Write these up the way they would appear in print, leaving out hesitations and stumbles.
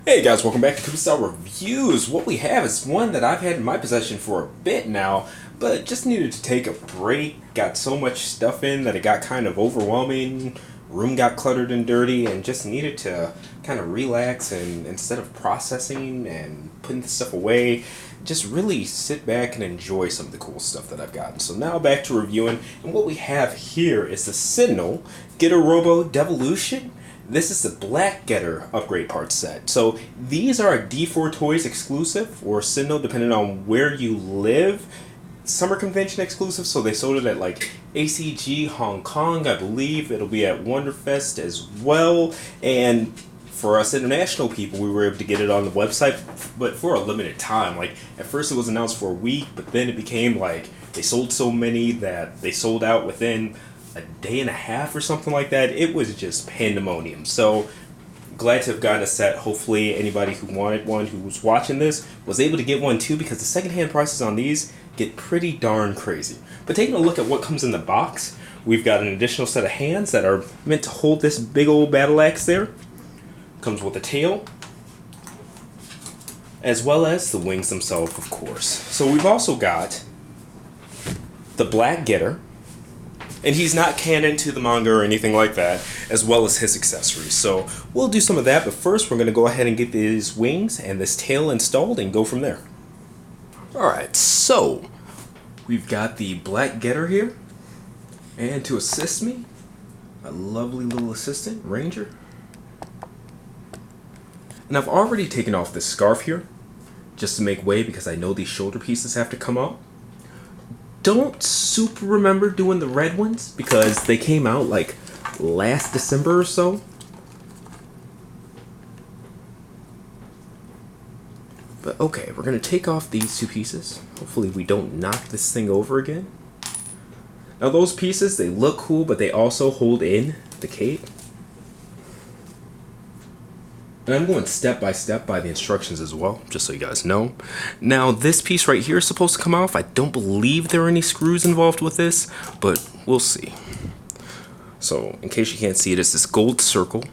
Hey guys, welcome back to Pictorial Reviews. What we have is one that I've had in my possession for a bit now, but just needed to take a break. Got so much stuff in that it got kind of overwhelming. Room got cluttered and dirty, and just needed to kind of relax and instead of processing and putting the stuff away, just really sit back and enjoy some of the cool stuff that I've gotten. So now back to reviewing, and what we have here is the Sentinel Get a Robo Devolution. This is the Black Getter upgrade parts set. So these are a D4 Toys exclusive, or Sentinel, depending on where you live. Summer convention exclusive, so they sold it at like ACG Hong Kong, I believe. It'll be at Wonderfest as well. And for us international people, we were able to get it on the website, but for a limited time. Like, at first it was announced for a week, but then it became like they sold so many that they sold out within a day and a half or something like that. It was just pandemonium. So glad to have gotten a set. Hopefully anybody who wanted one, who was watching this, was able to get one too, because the secondhand prices on these get pretty darn crazy. But taking a look at what comes in the box, we've got an additional set of hands that are meant to hold this big old battle axe there. Comes with a tail, as well as the wings themselves, of course. So we've also got the Black Getter, and he's not canon to the manga or anything like that, as well as his accessories. So we'll do some of that, but first we're going to go ahead and get these wings and this tail installed and go from there. Alright, so we've got the Black Getter here, and to assist me, a lovely little assistant, Ranger. And I've already taken off this scarf here, just to make way because I know these shoulder pieces have to come out. Don't super remember doing the red ones because they came out like last December or so. But okay, we're going to take off these two pieces. Hopefully we don't knock this thing over again. Now those pieces, they look cool, but they also hold in the cape. And I'm going step by step by the instructions as well, just so you guys know. Now, this piece right here is supposed to come off. I don't believe there are any screws involved with this, but we'll see. So, in case you can't see it, it's this gold circle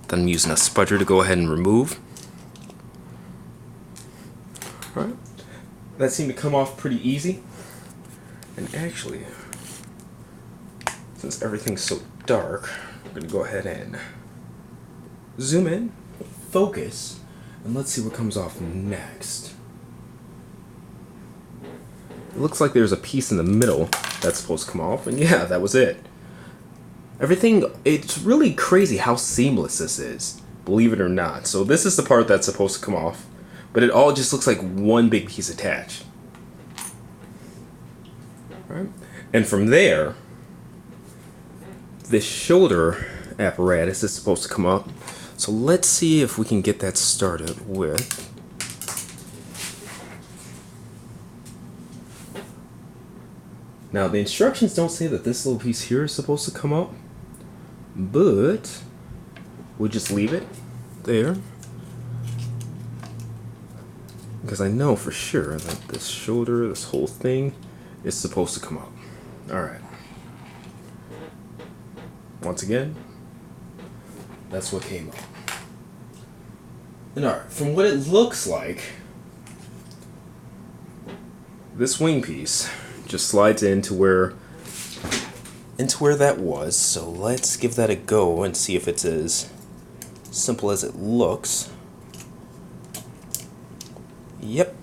that I'm using a spudger to go ahead and remove. Alright, that seemed to come off pretty easy. And actually, since everything's so dark, I'm going to go ahead and zoom in. Focus, and let's see what comes off next. It looks like there's a piece in the middle that's supposed to come off, and yeah, that was it. Everything, it's really crazy how seamless this is, believe it or not. So this is the part that's supposed to come off, but it all just looks like one big piece attached. Right? And from there, this shoulder apparatus is supposed to come up. So let's see if we can get that started with now the instructions don't say that this little piece here is supposed to come up, but we'll just leave it there because I know for sure that this shoulder, this whole thing is supposed to come up. Alright. Once again, that's what came up. And alright, from what it looks like, this wing piece just slides into where that was. So let's give that a go and see if it's as simple as it looks. Yep.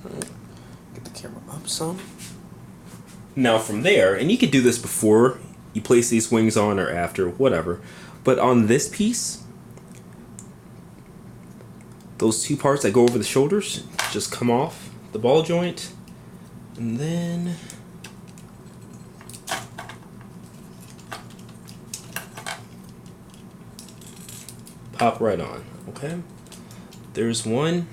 Alright, get the camera up some. Now from there, and you could do this before you place these wings on or after, whatever. But on this piece, those two parts that go over the shoulders just come off the ball joint. And then pop right on, okay? There's one.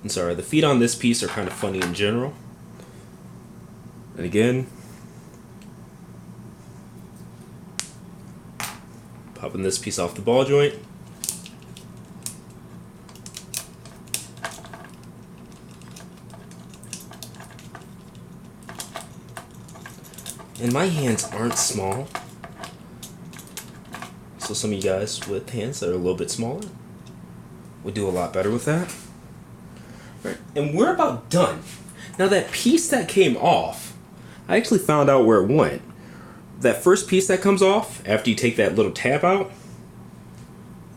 I'm sorry, the feet on this piece are kind of funny in general. And again, popping this piece off the ball joint. And my hands aren't small, So some of you guys with hands that are a little bit smaller would do a lot better with that. Right. And we're about done. Now that piece that came off, I actually found out where it went. That first piece that comes off, after you take that little tab out,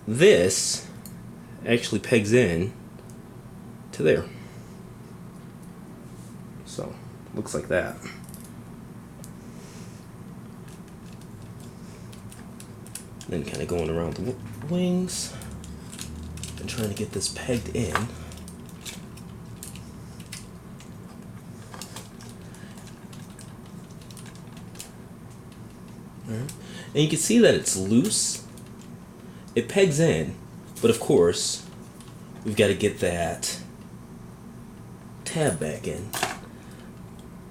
this actually pegs in to there. So, looks like that. Then kind of going around the wings and trying to get this pegged in. And you can see that it's loose. It pegs in, but of course, we've got to get that tab back in.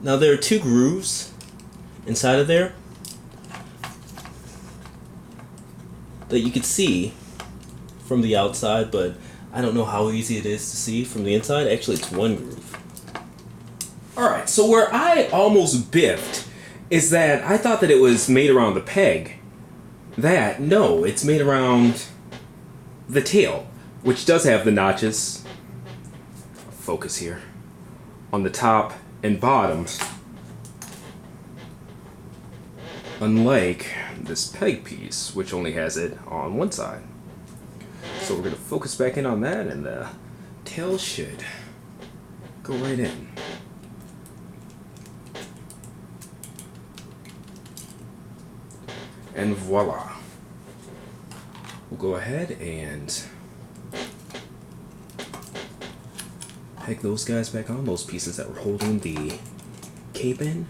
Now there are 2 grooves inside of there that you can see from the outside, but I don't know how easy it is to see from the inside. Actually, it's 1 groove. Alright, so where I almost biffed is that I thought that it was made around the peg. No, it's made around the tail, which does have the notches, focus here, on the top and bottom, unlike this peg piece, which only has it on one side. So we're going to focus back in on that, and the tail should go right in. And voila. We'll go ahead and peg those guys back on, those pieces that were holding the cape in.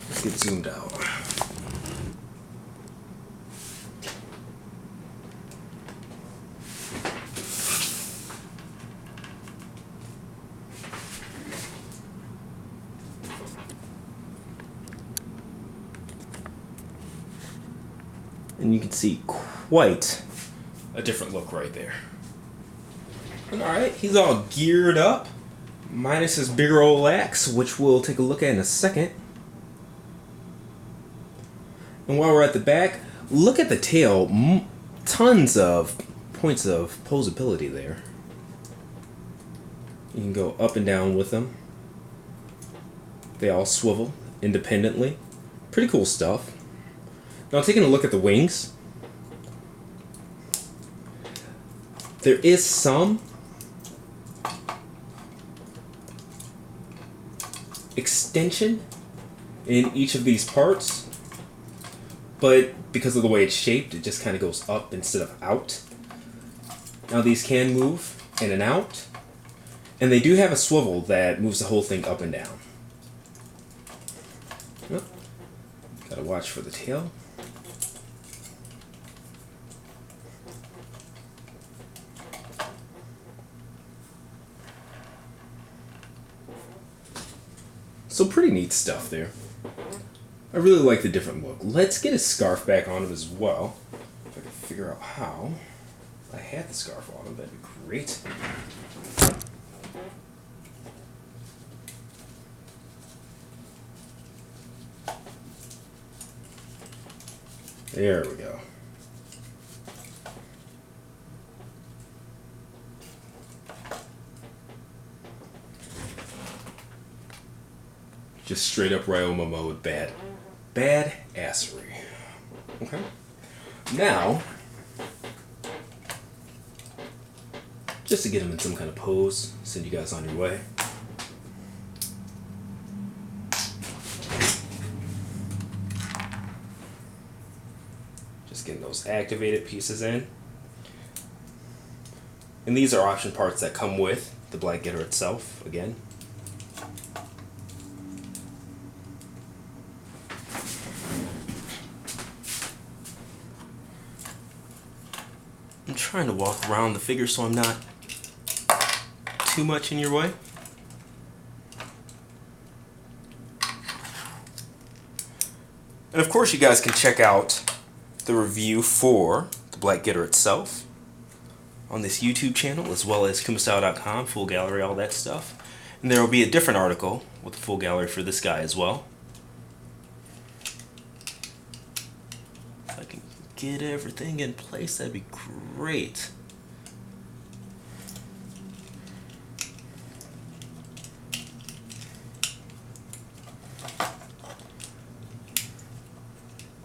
Let's get zoomed out. And you can see quite a different look right there. Alright, he's all geared up, minus his bigger old axe, which we'll take a look at in a second. And while we're at the back, look at the tail. Tons of points of posability there. You can go up and down with them. They all swivel independently. Pretty cool stuff. Now, taking a look at the wings, there is some extension in each of these parts, but because of the way it's shaped, it just kind of goes up instead of out. Now, these can move in and out, and they do have a swivel that moves the whole thing up and down. Well, gotta watch for the tail. So pretty neat stuff there. I really like the different look. Let's get a scarf back on him as well. If I can figure out how. If I had the scarf on him, that'd be great. There we go. Just straight up Ryoma mode, bad assery. Okay. Now, just to get him in some kind of pose, send you guys on your way. Just getting those activated pieces in. And these are option parts that come with the Black Getter itself, again. I'm trying to walk around the figure so I'm not too much in your way. And of course you guys can check out the review for the Black Getter itself on this YouTube channel, as well as kumastyle.com, full gallery, all that stuff. And there will be a different article with the full gallery for this guy as well. get everything in place, that'd be great.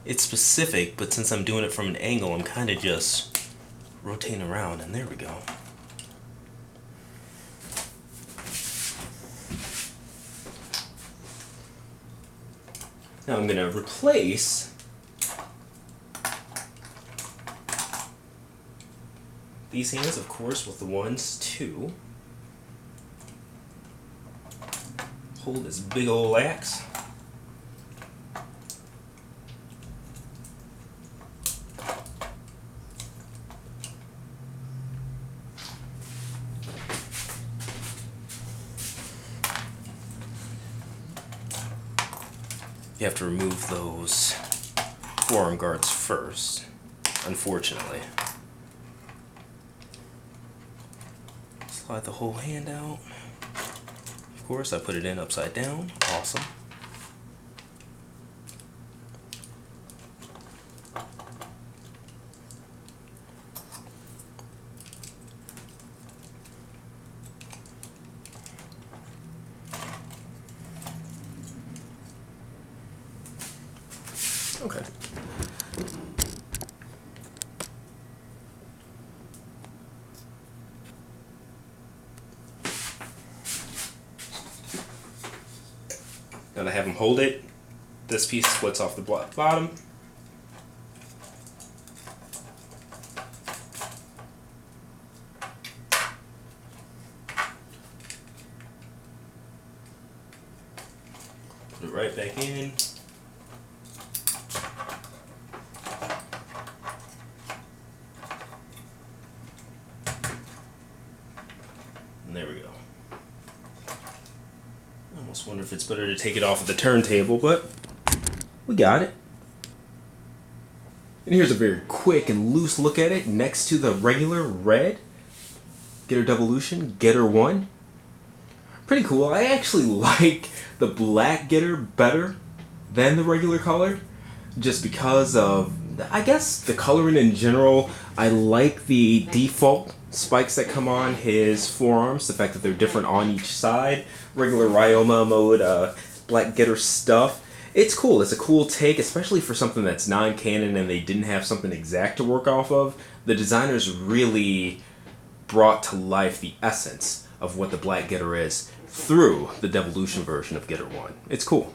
It's specific, but since I'm doing it from an angle, I'm kind of just rotating around, and there we go. Now I'm going to replace these hands, of course, with the ones to hold this big old axe. You have to remove those forearm guards first, unfortunately. Slide the whole hand out. Of course, I put it in upside down. Awesome. Okay. Now to have them hold it, this piece splits off the bottom. Put it right back in. And there we go. I almost wonder if it's better to take it off of the turntable, but we got it. And here's a very quick and loose look at it next to the regular red Getter Devolution, Getter 1. Pretty cool. I actually like the black Getter better than the regular color, just because of, I guess, the coloring in general. I like the default spikes that come on his forearms, the fact that they're different on each side. Regular Ryoma mode, black Getter stuff. It's cool. It's a cool take, especially for something that's non-canon and they didn't have something exact to work off of. The designers really brought to life the essence of what the black Getter is through the Devolution version of Getter 1. It's cool.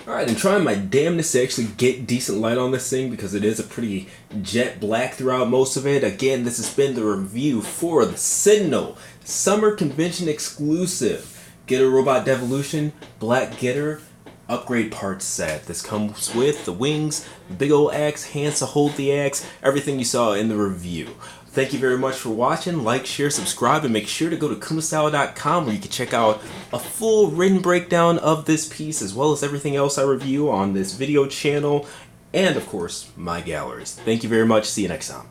Alright, I'm trying my damnedest to actually get decent light on this thing because it is a pretty jet black throughout most of it. Again, this has been the review for the Sentinel Summer Convention exclusive Getter Robot Devolution Black Getter upgrade parts set. This comes with the wings, the big old axe, hands to hold the axe, everything you saw in the review. Thank you very much for watching. Like, share, subscribe, and make sure to go to kumastyle.com where you can check out a full written breakdown of this piece as well as everything else I review on this video channel and, of course, my galleries. Thank you very much. See you next time.